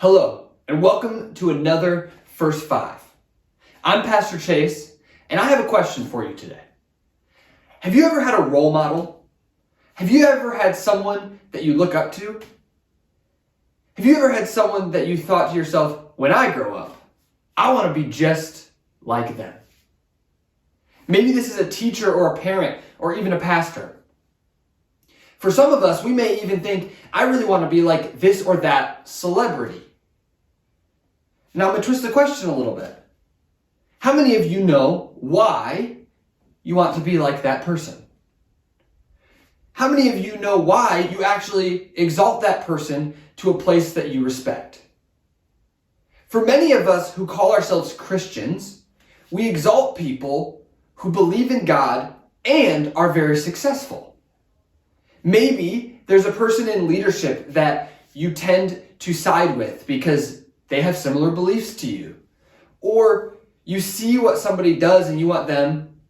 Hello, and welcome to another First Five. I'm Pastor Chase, and I have a question for you today. Have you ever had a role model? Have you ever had someone that you look up to? Have you ever had someone that you thought to yourself, when I grow up, I want to be just like them? Maybe this is a teacher or a parent or even a pastor. For some of us, we may even think, I really want to be like this or that celebrity. Now I'm going to twist the question a little bit. How many of you know why you want to be like that person? How many of you know why you actually exalt that person to a place that you respect? For many of us who call ourselves Christians, we exalt people who believe in God and are very successful. Maybe there's a person in leadership that you tend to side with because they have similar beliefs to you. Or you see what somebody does and you want them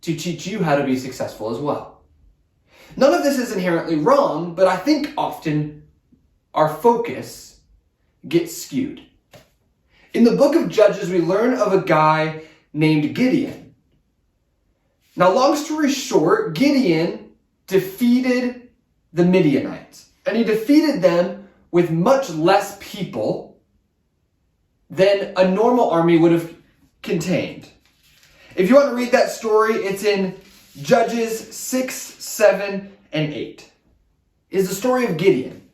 to teach you how to be successful as well. None of this is inherently wrong, but I think often our focus gets skewed. In the book of Judges, we learn of a guy named Gideon. Now, long story short, Gideon defeated the Midianites, and he defeated them with much less people than a normal army would have contained. If you want to read that story, it's in Judges 6, 7, and 8. It's the story of Gideon.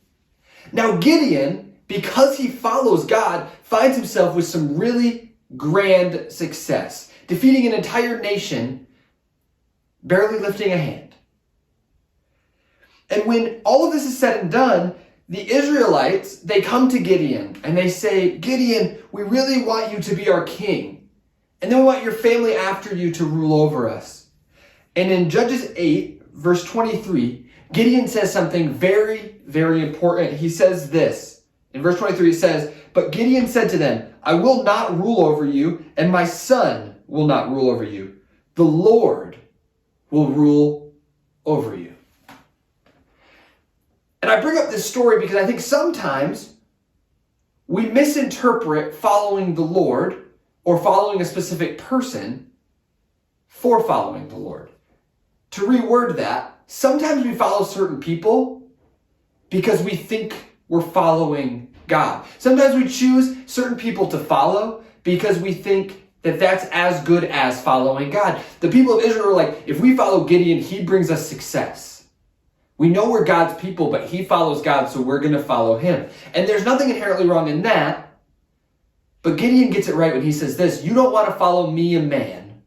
Now Gideon, because he follows God, finds himself with some really grand success, defeating an entire nation, barely lifting a hand. And when all of this is said and done, the Israelites, they come to Gideon and they say, Gideon, we really want you to be our king. And then we want your family after you to rule over us. And in Judges 8, verse 23, Gideon says something very, very important. He says this. In verse 23, it says, but Gideon said to them, I will not rule over you, and my son will not rule over you. The Lord will rule over you. And I bring up this story because I think sometimes we misinterpret following the Lord or following a specific person for following the Lord. To reword that, sometimes we follow certain people because we think we're following God. Sometimes we choose certain people to follow because we think that that's as good as following God. The people of Israel were like, if we follow Gideon, he brings us success. We know we're God's people, but he follows God, so we're going to follow him. And there's nothing inherently wrong in that. But Gideon gets it right when he says this, you don't want to follow me, a man,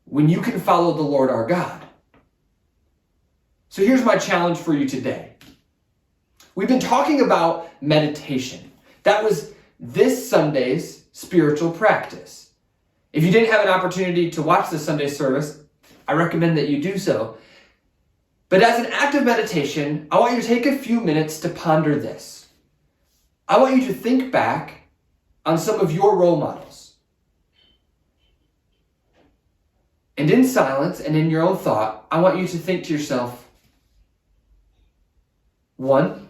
when you can follow the Lord our God. So here's my challenge for you today. We've been talking about meditation. That was this Sunday's spiritual practice. If you didn't have an opportunity to watch this Sunday service, I recommend that you do so. But as an act of meditation, I want you to take a few minutes to ponder this. I want you to think back on some of your role models. And in silence and in your own thought, I want you to think to yourself, 1,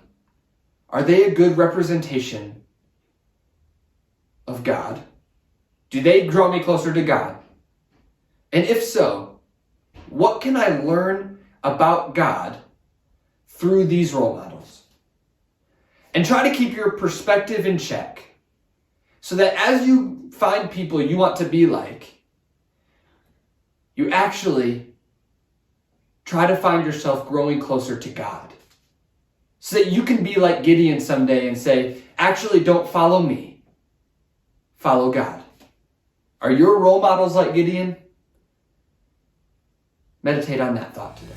are they a good representation of God? Do they draw me closer to God? And if so, what can I learn about God through these role models? And try to keep your perspective in check so that as you find people you want to be like, you actually try to find yourself growing closer to God so that you can be like Gideon someday and say, actually don't follow me, follow God. Are your role models like Gideon? Meditate on that thought today.